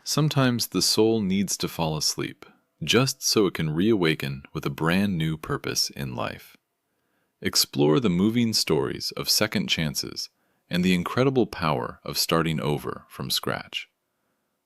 Sometimes the soul needs to fall asleep, just so it can reawaken with a brand new purpose in life. Explore the moving stories of second chances and the incredible power of starting over from scratch.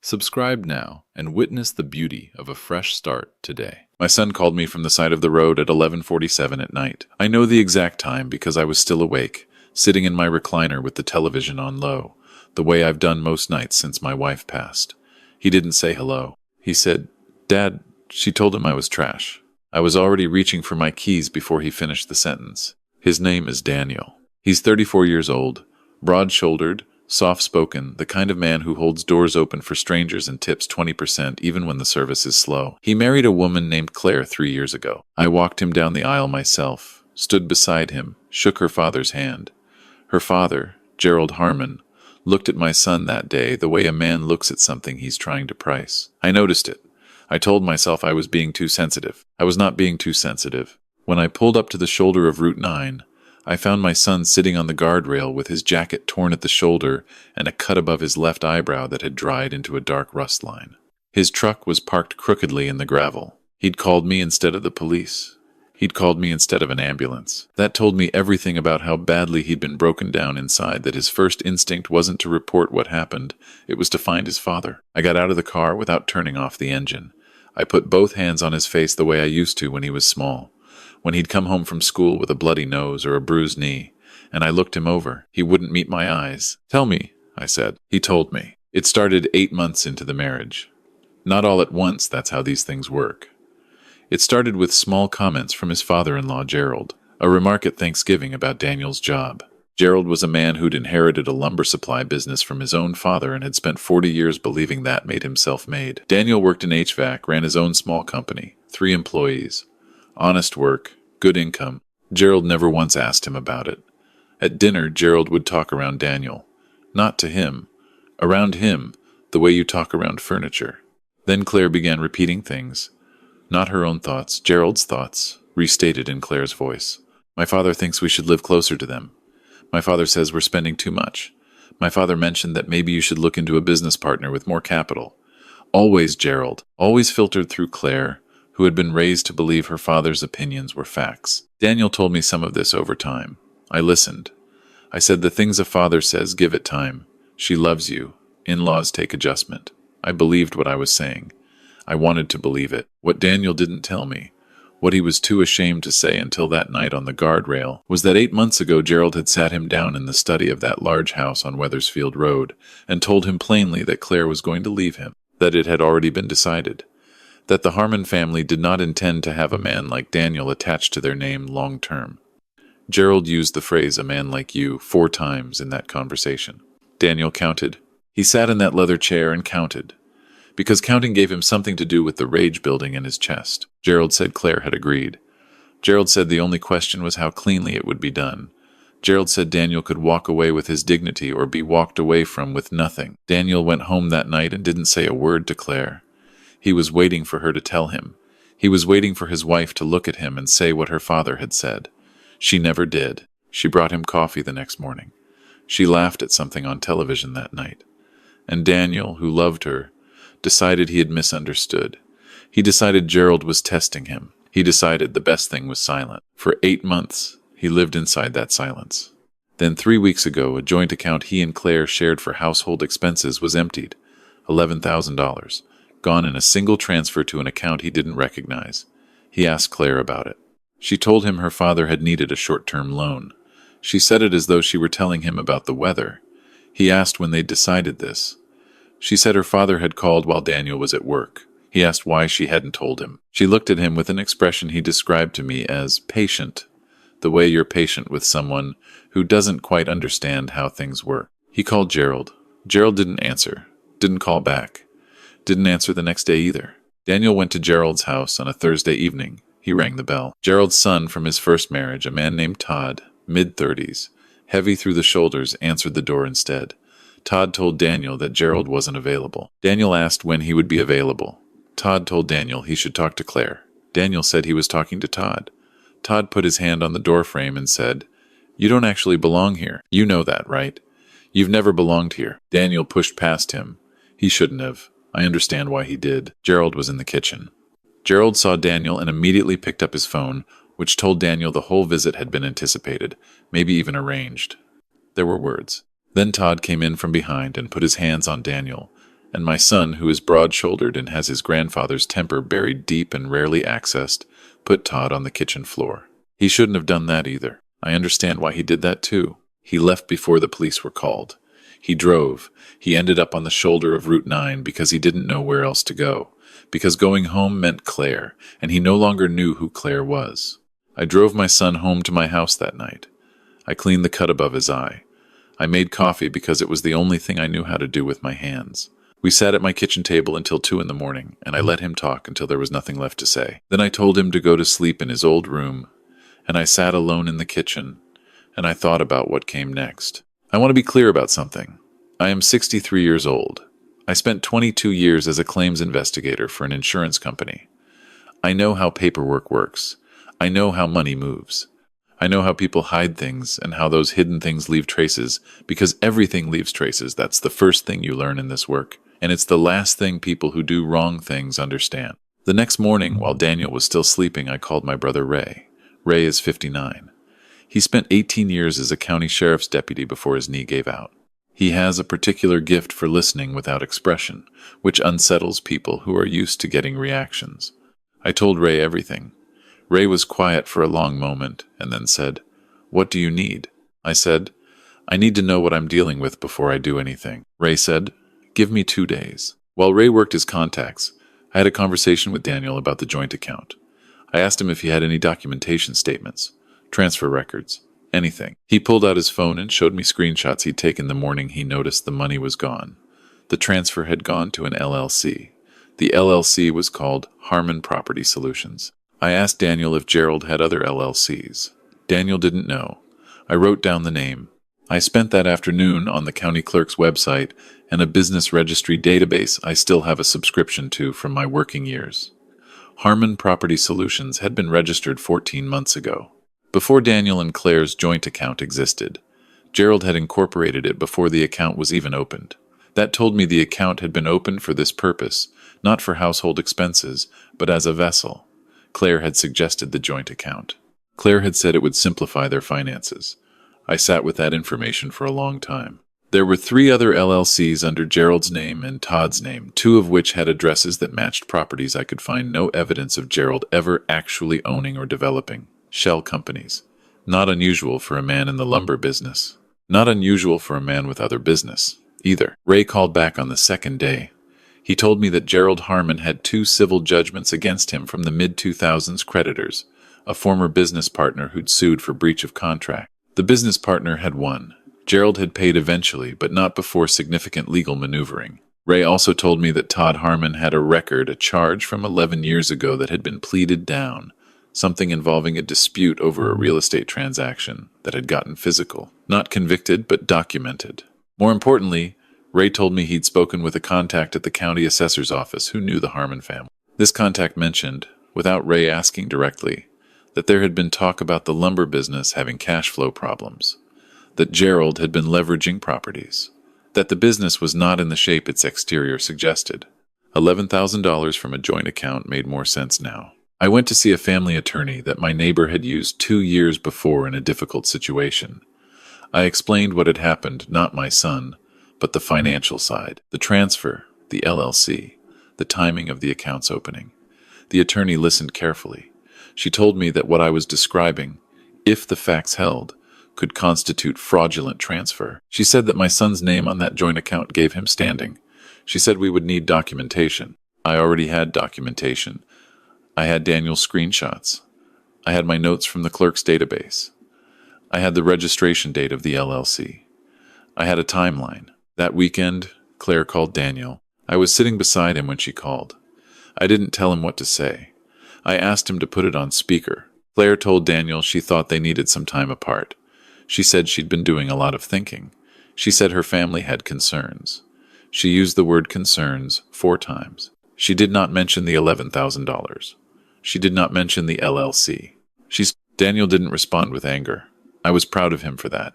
Subscribe now and witness the beauty of a fresh start today. My son called me from the side of the road at 11:47 at night. I know the exact time because I was still awake, sitting in my recliner with the television on low, the way I've done most nights since my wife passed. He didn't say hello. He said, "Dad, she told him I was trash." I was already reaching for my keys before he finished the sentence. His name is Daniel. He's 34 years old, broad-shouldered, soft-spoken, the kind of man who holds doors open for strangers and tips 20% even when the service is slow. He married a woman named Claire 3 years ago. I walked him down the aisle myself, stood beside him, shook her father's hand. Her father, Gerald Harmon, looked at my son that day the way a man looks at something he's trying to price. I noticed it. I told myself I was being too sensitive. I was not being too sensitive. When I pulled up to the shoulder of Route 9, I found my son sitting on the guardrail with his jacket torn at the shoulder and a cut above his left eyebrow that had dried into a dark rust line. His truck was parked crookedly in the gravel. He'd called me instead of the police. He'd called me instead of an ambulance. That told me everything about how badly he'd been broken down inside, that his first instinct wasn't to report what happened, it was to find his father. I got out of the car without turning off the engine. I put both hands on his face the way I used to when he was small, when he'd come home from school with a bloody nose or a bruised knee, and I looked him over. He wouldn't meet my eyes. "Tell me," I said. He told me. It started 8 months into the marriage. Not all at once, that's how these things work. It started with small comments from his father-in-law, Gerald, a remark at Thanksgiving about Daniel's job. Gerald was a man who'd inherited a lumber supply business from his own father and had spent 40 years believing that made him self-made. Daniel worked in HVAC, ran his own small company, 3 employees. Honest work, good income. Gerald never once asked him about it. At dinner, Gerald would talk around Daniel. Not to him. Around him, the way you talk around furniture. Then Claire began repeating things. Not her own thoughts, Gerald's thoughts, restated in Claire's voice. "My father thinks we should live closer to them. My father says we're spending too much. My father mentioned that maybe you should look into a business partner with more capital." Always Gerald, always filtered through Claire, who had been raised to believe her father's opinions were facts. Daniel told me some of this over time. I listened. I said, "The things a father says, give it time. She loves you. In-laws take adjustment." I believed what I was saying. I wanted to believe it. What Daniel didn't tell me, what he was too ashamed to say until that night on the guardrail, was that 8 months ago Gerald had sat him down in the study of that large house on Weathersfield Road and told him plainly that Claire was going to leave him, that it had already been decided, that the Harmon family did not intend to have a man like Daniel attached to their name long term. Gerald used the phrase "a man like you" 4 times in that conversation. Daniel counted. He sat in that leather chair and counted, because counting gave him something to do with the rage building in his chest. Gerald said Claire had agreed. Gerald said the only question was how cleanly it would be done. Gerald said Daniel could walk away with his dignity or be walked away from with nothing. Daniel went home that night and didn't say a word to Claire. He was waiting for her to tell him. He was waiting for his wife to look at him and say what her father had said. She never did. She brought him coffee the next morning. She laughed at something on television that night. And Daniel, who loved her, decided he had misunderstood. He decided Gerald was testing him. He decided the best thing was silent. For 8 months, he lived inside that silence. Then 3 weeks ago, a joint account he and Claire shared for household expenses was emptied. $11,000. Gone in a single transfer to an account he didn't recognize. He asked Claire about it. She told him her father had needed a short-term loan. She said it as though she were telling him about the weather. He asked when they'd decided this. She said her father had called while Daniel was at work. He asked why she hadn't told him. She looked at him with an expression he described to me as patient, the way you're patient with someone who doesn't quite understand how things work. He called Gerald. Gerald didn't answer, didn't call back, didn't answer the next day either. Daniel went to Gerald's house on a Thursday evening. He rang the bell. Gerald's son from his first marriage, a man named Todd, mid-30s, heavy through the shoulders, answered the door instead. Todd told Daniel that Gerald wasn't available. Daniel asked when he would be available. Todd told Daniel he should talk to Claire. Daniel said he was talking to Todd. Todd put his hand on the doorframe and said, "You don't actually belong here. You know that, right? You've never belonged here." Daniel pushed past him. He shouldn't have. I understand why he did. Gerald was in the kitchen. Gerald saw Daniel and immediately picked up his phone, which told Daniel the whole visit had been anticipated, maybe even arranged. There were words. Then Todd came in from behind and put his hands on Daniel, and my son, who is broad-shouldered and has his grandfather's temper buried deep and rarely accessed, put Todd on the kitchen floor. He shouldn't have done that either. I understand why he did that too. He left before the police were called. He drove. He ended up on the shoulder of Route 9 because he didn't know where else to go. Because going home meant Claire, and he no longer knew who Claire was. I drove my son home to my house that night. I cleaned the cut above his eye. I made coffee because it was the only thing I knew how to do with my hands. We sat at my kitchen table until 2 in the morning, and I let him talk until there was nothing left to say. Then I told him to go to sleep in his old room, and I sat alone in the kitchen, and I thought about what came next. I want to be clear about something. I am 63 years old. I spent 22 years as a claims investigator for an insurance company. I know how paperwork works. I know how money moves. I know how people hide things and how those hidden things leave traces, because everything leaves traces. That's the first thing you learn in this work, and it's the last thing people who do wrong things understand. The next morning, while Daniel was still sleeping, I called my brother Ray. Ray is 59. He spent 18 years as a county sheriff's deputy before his knee gave out. He has a particular gift for listening without expression, which unsettles people who are used to getting reactions. I told Ray everything. Ray was quiet for a long moment and then said, "What do you need?" I said, "I need to know what I'm dealing with before I do anything." Ray said, "Give me 2 days." While Ray worked his contacts, I had a conversation with Daniel about the joint account. I asked him if he had any documentation statements, transfer records, anything. He pulled out his phone and showed me screenshots he'd taken the morning he noticed the money was gone. The transfer had gone to an LLC. The LLC was called Harmon Property Solutions. I asked Daniel if Gerald had other LLCs. Daniel didn't know. I wrote down the name. I spent that afternoon on the county clerk's website and a business registry database I still have a subscription to from my working years. Harmon Property Solutions had been registered 14 months ago. Before Daniel and Claire's joint account existed, Gerald had incorporated it before the account was even opened. That told me the account had been opened for this purpose, not for household expenses, but as a vessel. Claire had suggested the joint account. Claire had said it would simplify their finances. I sat with that information for a long time. There were 3 other LLCs under Gerald's name and Todd's name, 2 of which had addresses that matched properties I could find no evidence of Gerald ever actually owning or developing. Shell companies. Not unusual for a man in the lumber business. Not unusual for a man with other business, either. Ray called back on the 2nd day. He told me that Gerald Harmon had 2 civil judgments against him from the mid-2000s creditors, a former business partner who'd sued for breach of contract. The business partner had won. Gerald had paid eventually, but not before significant legal maneuvering. Ray also told me that Todd Harmon had a charge from 11 years ago that had been pleaded down, something involving a dispute over a real estate transaction that had gotten physical. Not convicted, but documented. More importantly, Ray told me he'd spoken with a contact at the county assessor's office who knew the Harmon family. This contact mentioned, without Ray asking directly, that there had been talk about the lumber business having cash flow problems, that Gerald had been leveraging properties, that the business was not in the shape its exterior suggested. $11,000 from a joint account made more sense now. I went to see a family attorney that my neighbor had used 2 years before in a difficult situation. I explained what had happened, not my son, but the financial side, the transfer, the LLC, the timing of the account's opening. The attorney listened carefully. She told me that what I was describing, if the facts held, could constitute fraudulent transfer. She said that my son's name on that joint account gave him standing. She said we would need documentation. I already had documentation. I had Daniel's screenshots. I had my notes from the clerk's database. I had the registration date of the LLC. I had a timeline. That weekend, Claire called Daniel. I was sitting beside him when she called. I didn't tell him what to say. I asked him to put it on speaker. Claire told Daniel she thought they needed some time apart. She said she'd been doing a lot of thinking. She said her family had concerns. She used the word concerns 4 times. She did not mention the $11,000. She did not mention the LLC. Daniel didn't respond with anger. I was proud of him for that.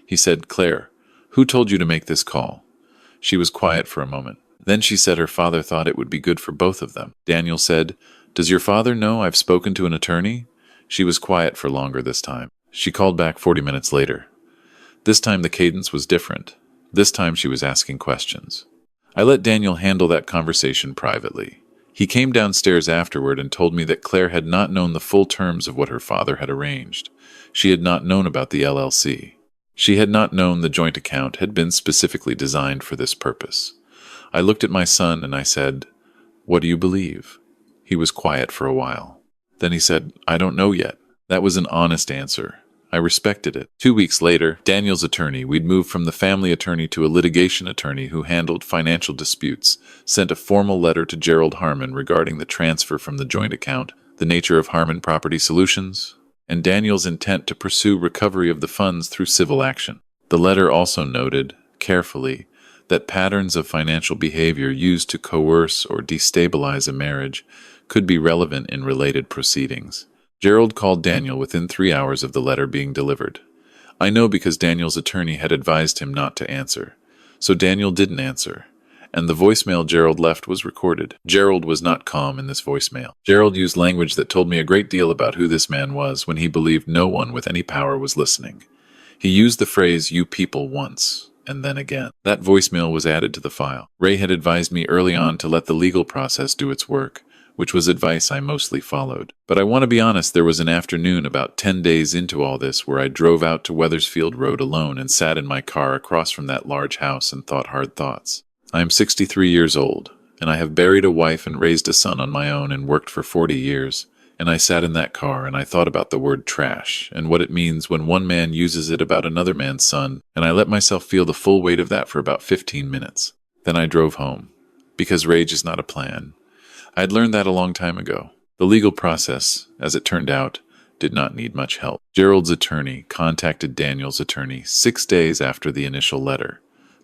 He said, "Claire, who told you to make this call?" She was quiet for a moment. Then she said her father thought it would be good for both of them. Daniel said, "Does your father know I've spoken to an attorney?" She was quiet for longer this time. She called back 40 minutes later. This time the cadence was different. This time she was asking questions. I let Daniel handle that conversation privately. He came downstairs afterward and told me that Claire had not known the full terms of what her father had arranged. She had not known about the LLC. She had not known the joint account had been specifically designed for this purpose. I looked at my son and I said, "What do you believe?" He was quiet for a while. Then he said, "I don't know yet." That was an honest answer. I respected it. 2 weeks later, Daniel's attorney, we'd moved from the family attorney to a litigation attorney who handled financial disputes, sent a formal letter to Gerald Harmon regarding the transfer from the joint account, the nature of Harmon Property Solutions, and Daniel's intent to pursue recovery of the funds through civil action. The letter also noted, carefully, that patterns of financial behavior used to coerce or destabilize a marriage could be relevant in related proceedings. Gerald called Daniel within 3 hours of the letter being delivered. I know because Daniel's attorney had advised him not to answer. So Daniel didn't answer, and the voicemail Gerald left was recorded. Gerald was not calm in this voicemail. Gerald used language that told me a great deal about who this man was when he believed no one with any power was listening. He used the phrase, "you people," once, and then again. That voicemail was added to the file. Ray had advised me early on to let the legal process do its work, which was advice I mostly followed. But I want to be honest, there was an afternoon about 10 days into all this where I drove out to Wethersfield Road alone and sat in my car across from that large house and thought hard thoughts. I am 63 years old, and I have buried a wife and raised a son on my own and worked for 40 years. And I sat in that car and I thought about the word trash and what it means when one man uses it about another man's son, and I let myself feel the full weight of that for about 15 minutes. Then I drove home, because rage is not a plan. I had learned that a long time ago. The legal process, as it turned out, did not need much help. Gerald's attorney contacted Daniel's attorney 6 days after the initial letter.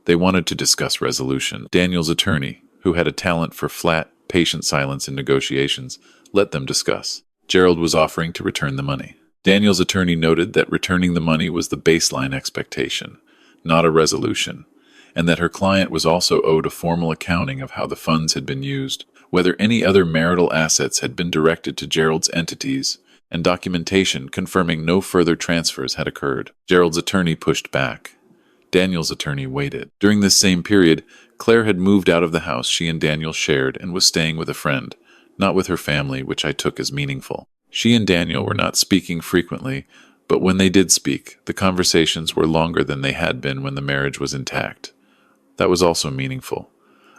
They wanted to discuss resolution. Daniel's attorney, who had a talent for flat, patient silence in negotiations, let them discuss. Gerald was offering to return the money. Daniel's attorney noted that returning the money was the baseline expectation, not a resolution, and that her client was also owed a formal accounting of how the funds had been used, whether any other marital assets had been directed to Gerald's entities, and documentation confirming no further transfers had occurred. Gerald's attorney pushed back. Daniel's attorney waited. During this same period, Claire had moved out of the house she and Daniel shared and was staying with a friend, not with her family, which I took as meaningful. She and Daniel were not speaking frequently, but when they did speak, the conversations were longer than they had been when the marriage was intact. That was also meaningful.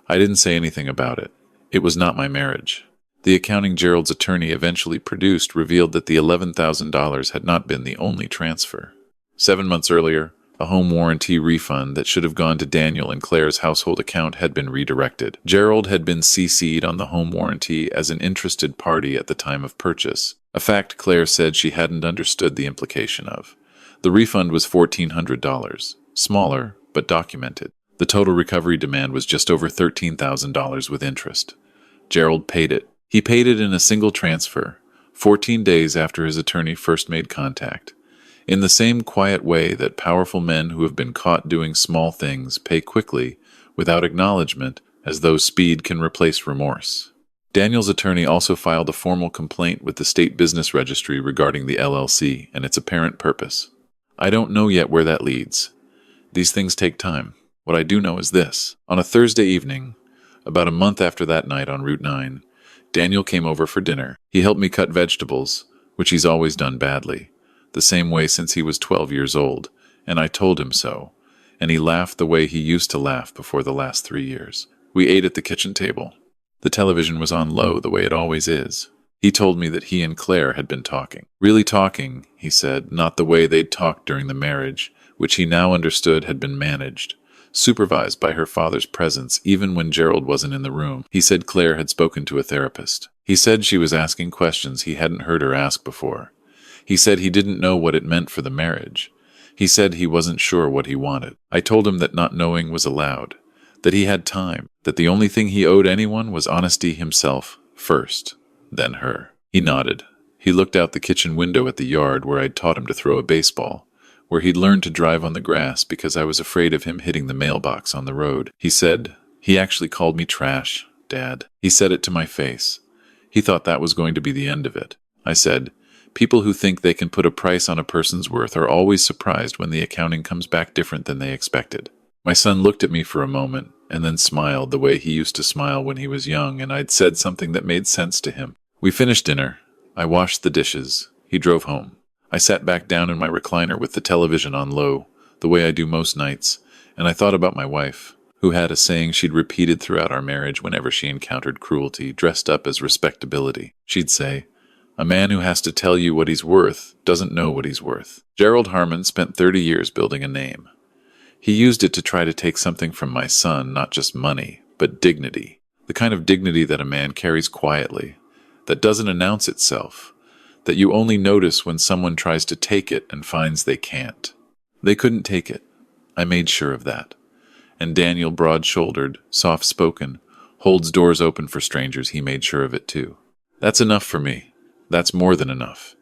I didn't say anything about it. It was not my marriage. The accounting Gerald's attorney eventually produced revealed that the $11,000 had not been the only transfer. 7 months earlier, a home warranty refund that should have gone to Daniel and Claire's household account had been redirected. Gerald had been CC'd on the home warranty as an interested party at the time of purchase, a fact Claire said she hadn't understood the implication of. The refund was $1,400, smaller, but documented. The total recovery demand was just over $13,000 with interest. Gerald paid it. He paid it in a single transfer, 14 days after his attorney first made contact. In the same quiet way that powerful men who have been caught doing small things pay quickly, without acknowledgement, as though speed can replace remorse. Daniel's attorney also filed a formal complaint with the State Business Registry regarding the LLC and its apparent purpose. I don't know yet where that leads. These things take time. What I do know is this. On a Thursday evening, about a month after that night on Route 9, Daniel came over for dinner. He helped me cut vegetables, which he's always done badly, the same way since he was 12 years old, and I told him so, and he laughed the way he used to laugh before the last 3 years. We ate at the kitchen table. The television was on low the way it always is. He told me that he and Claire had been talking. Really talking, he said, not the way they'd talked during the marriage, which he now understood had been managed, supervised by her father's presence even when Gerald wasn't in the room. He said Claire had spoken to a therapist. He said she was asking questions he hadn't heard her ask before. He said he didn't know what it meant for the marriage. He said he wasn't sure what he wanted. I told him that not knowing was allowed, that he had time, that the only thing he owed anyone was honesty himself first, then her. He nodded. He looked out the kitchen window at the yard where I'd taught him to throw a baseball, where he'd learned to drive on the grass because I was afraid of him hitting the mailbox on the road. He said, He actually called me trash, Dad. He said it to my face. He thought that was going to be the end of it. I said, people who think they can put a price on a person's worth are always surprised when the accounting comes back different than they expected. My son looked at me for a moment and then smiled the way he used to smile when he was young, and I'd said something that made sense to him. We finished dinner. I washed the dishes. He drove home. I sat back down in my recliner with the television on low, the way I do most nights, and I thought about my wife, who had a saying she'd repeated throughout our marriage whenever she encountered cruelty dressed up as respectability. She'd say, "A man who has to tell you what he's worth doesn't know what he's worth." Gerald Harmon spent 30 years building a name. He used it to try to take something from my son, not just money, but dignity. The kind of dignity that a man carries quietly, that doesn't announce itself, that you only notice when someone tries to take it and finds they can't. They couldn't take it. I made sure of that. And Daniel, broad-shouldered, soft-spoken, holds doors open for strangers. He made sure of it too. That's enough for me. That's more than enough.